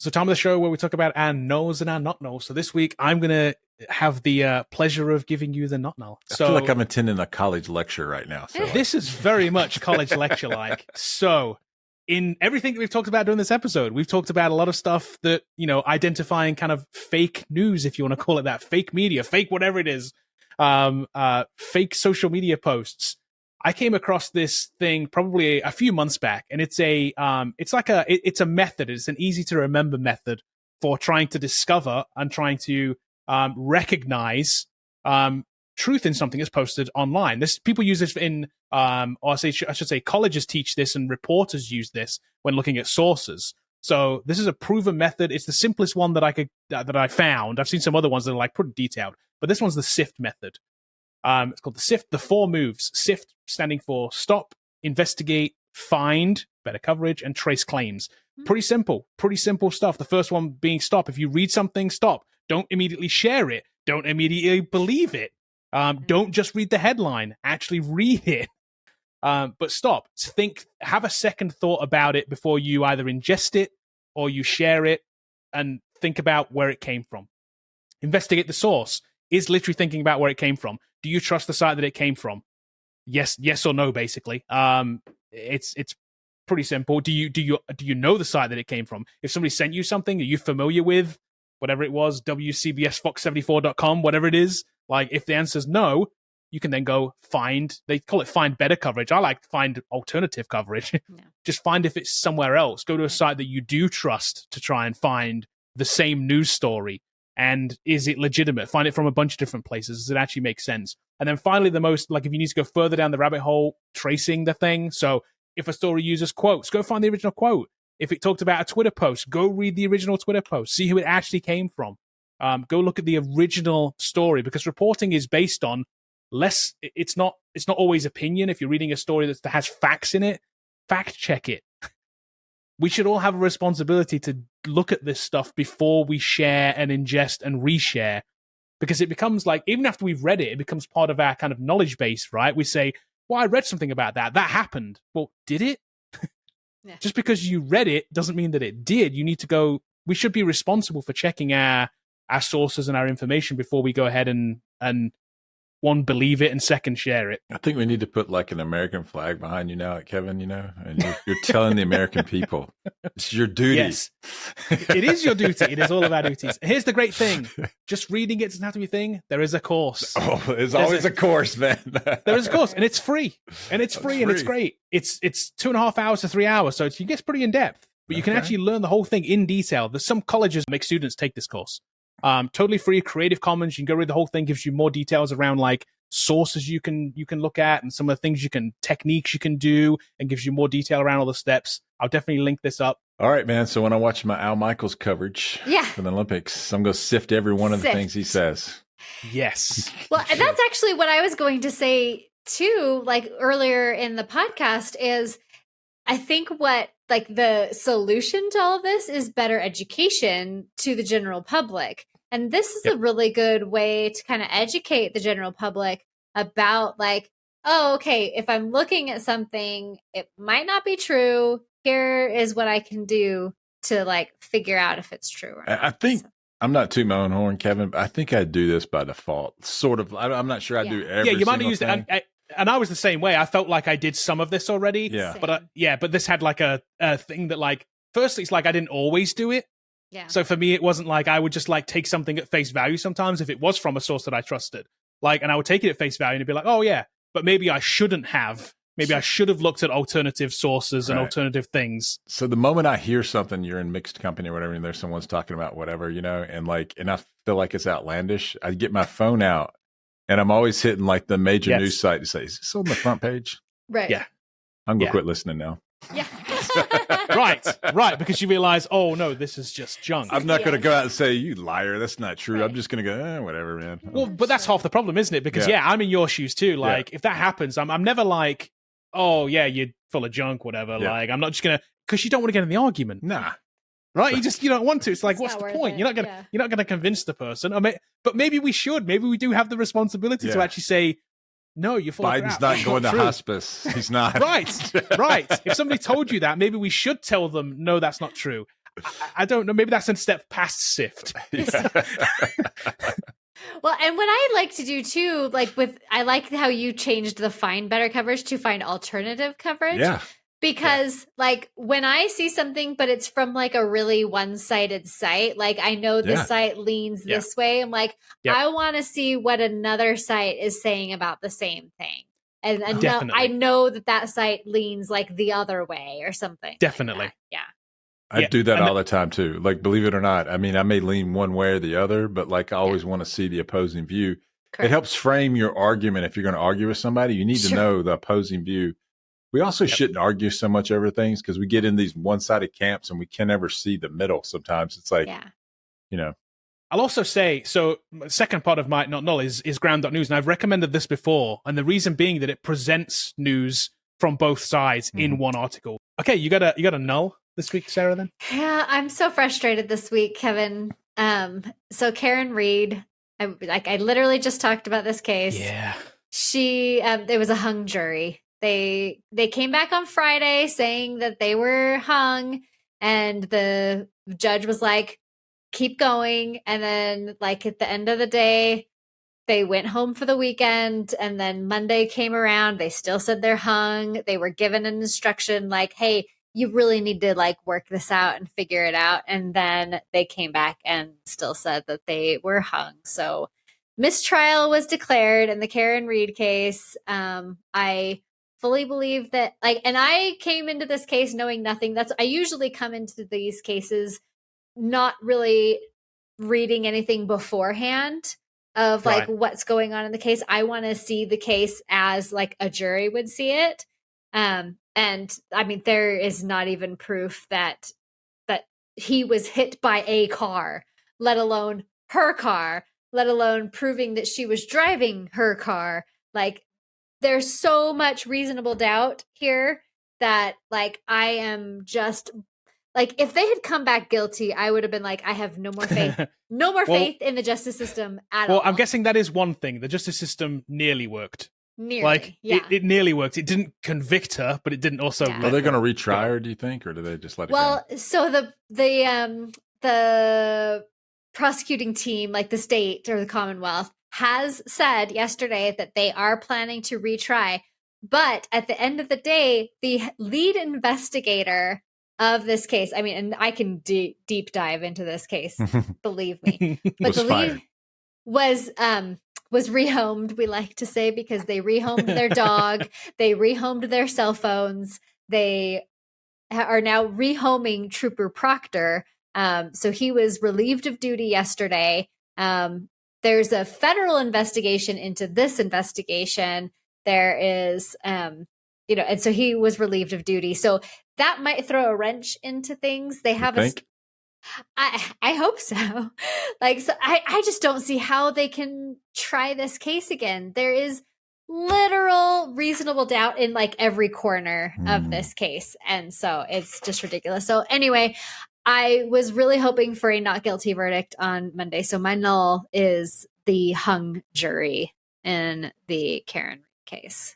It's a time of the show where we talk about our nulls and our not nulls. So this week, I'm going to have the pleasure of giving you the not null. So I feel like I'm attending a college lecture right now. So this is very much college lecture-like. So in everything that we've talked about during this episode, we've talked about a lot of stuff that, identifying kind of fake news, if you want to call it that, fake media, fake whatever it is, fake social media posts. I came across this thing probably a few months back, and it's a method. It's an easy to remember method for trying to discover and trying to recognize truth in something that's posted online. People use this in, I should say, colleges teach this, and reporters use this when looking at sources. So this is a proven method. It's the simplest one that I found. I've seen some other ones that are like pretty detailed, but this one's the SIFT method. It's called the SIFT, the 4 moves. SIFT standing for stop, investigate, find, better coverage, and trace claims. Pretty simple stuff. The first one being stop. If you read something, stop. Don't immediately share it. Don't immediately believe it. Don't just read the headline. Actually read it. But stop. Think. Have a second thought about it before you either ingest it or you share it, and think about where it came from. Investigate the source. Is literally thinking about where it came from. Do you trust the site that it came from? Yes or no, basically. It's pretty simple. Do you know the site that it came from? If somebody sent you something, are you familiar with whatever it was, WCBSFox74.com, whatever it is? Like, if the answer is no, you can then go find. They call it find better coverage. I like find alternative coverage. No. Just find if it's somewhere else. Go to a site that you do trust to try and find the same news story. And is it legitimate? Find it from a bunch of different places. Does it actually make sense? And then finally, if you need to go further down the rabbit hole, tracing the thing. So if a story uses quotes, go find the original quote. If it talked about a Twitter post, go read the original Twitter post. See who it actually came from. Go look at the original story, because reporting is based on less. It's not always opinion. If you're reading a story that has facts in it, fact check it. We should all have a responsibility to look at this stuff before we share and ingest and reshare, because it becomes like, even after we've read it, it becomes part of our kind of knowledge base, right? We say, well, I read something about that. That happened. Well, did it? Yeah. Just because you read it doesn't mean that it did. You need to go, we should be responsible for checking our sources and our information before we go ahead and one, believe it, and second, share it. I think we need to put like an American flag behind you now, Kevin, and you're telling the American people, it's your duty. Yes, it is your duty. It is all of our duties. Here's the great thing. Just reading it doesn't have to be a thing. There is a course. Oh, there's always a course, man. There is a course, and it's free. And it's free, and it's great. It's 2.5 hours to 3 hours, so it gets pretty in-depth. But you can actually learn the whole thing in detail. There's some colleges that make students take this course. Totally free, Creative Commons. You can go read the whole thing. Gives you more details around like sources you can look at, and some of the things techniques you can do, and gives you more detail around all the steps. I'll definitely link this up. All right, man. So when I watch my Al Michaels coverage for the Olympics, I'm going to sift every one of the things he says. Yes. Well, that's actually what I was going to say too, like earlier in the podcast, is I think what like the solution to all of this is better education to the general public. And this is a really good way to kind of educate the general public about like, oh, okay, if I'm looking at something, it might not be true. Here is what I can do to like figure out if it's true or not. I think I'm not tooting my own horn, Kevin, but I think I do this by default. Sort of. I'm not sure I do every you might have used thing. it. And I was the same way. I felt like I did some of this already. Yeah. But this had like a thing that like, firstly, it's like I didn't always do it. Yeah. So for me, it wasn't like I would just like take something at face value sometimes if it was from a source that I trusted. Like, and I would take it at face value and be like, oh yeah, but maybe I shouldn't have. Maybe I should have looked at alternative sources and alternative things. So the moment I hear something, you're in mixed company or whatever, and there's someone's talking about whatever, and I feel like it's outlandish, I get my phone out. And I'm always hitting like the major news site to say, is this on the front page? Right. Yeah. I'm going to quit listening now. Yeah. Right. Because you realize, oh no, this is just junk. I'm not going to go out and say, you liar, that's not true. Right. I'm just going to go, whatever, man. Well, but that's half the problem, isn't it? Because I'm in your shoes too. Like if that happens, I'm never like, oh yeah, you're full of junk, whatever. Yeah. Like I'm not just going to, because you don't want to get in the argument. Nah. Right? You don't want to. It's like, what's the point? You're not gonna convince the person. I mean, but maybe we should. Maybe we do have the responsibility to actually say, no, you're full of crap. Biden's not going to hospice. He's not. Right. If somebody told you that, maybe we should tell them, no, that's not true. I don't know. Maybe that's a step past sift. Well, and what I like to do too, I like how you changed the find better coverage to find alternative coverage. Yeah. Because when I see something, but it's from a really one-sided site, I know this site leans this way. I'm I want to see what another site is saying about the same thing. And I know that site leans the other way or something. Definitely. Yeah. I do that all the time too. Believe it or not, I mean, I may lean one way or the other, but I always want to see the opposing view. Correct. It helps frame your argument. If you're going to argue with somebody, you need to know the opposing view. We also shouldn't argue so much over things because we get in these one-sided camps and we can never see the middle. Sometimes it's I'll also say, so second part of my Not Null is ground.news, and I've recommended this before, and the reason being that it presents news from both sides in one article. Okay, you got a null this week, Sarah, then? Yeah, I'm so frustrated this week, Kevin. So Karen Reed, I literally just talked about this case. Yeah. She, it was a hung jury. They came back on Friday saying that they were hung, and the judge was like, keep going. And then at the end of the day, they went home for the weekend, and then Monday came around. They still said they're hung. They were given an instruction hey, you really need to work this out and figure it out. And then they came back and still said that they were hung. So mistrial was declared in the Karen Reed case. I fully believe that and I came into this case knowing nothing. I usually come into these cases not really reading anything beforehand of what's going on in the case. I want to see the case as a jury would see it. And I mean, there is not even proof that he was hit by a car, let alone her car, let alone proving that she was driving her car. There's so much reasonable doubt here that I am just if they had come back guilty, I would have been I have no more faith, faith in the justice system at all. Well, I'm guessing that is one thing. The justice system nearly worked. Nearly, it nearly worked. It didn't convict her, but it didn't also. Are they going to retry her? Do you think, or do they just let it go? Well, so the prosecuting team, the state or the Commonwealth, has said yesterday that they are planning to retry. But at the end of the day, the lead investigator of this case, I mean, and I can deep dive into this case, believe me. But the lead was rehomed, we like to say, because they rehomed their dog, they rehomed their cell phones, they are now rehoming Trooper Proctor. So he was relieved of duty yesterday. There's a federal investigation into this investigation. There is, and so he was relieved of duty. So that might throw a wrench into things. They have I hope so. So I just don't see how they can try this case again. There is literal reasonable doubt in every corner of this case. And so it's just ridiculous. So anyway, I was really hoping for a not guilty verdict on Monday. So my null is the hung jury in the Karen case.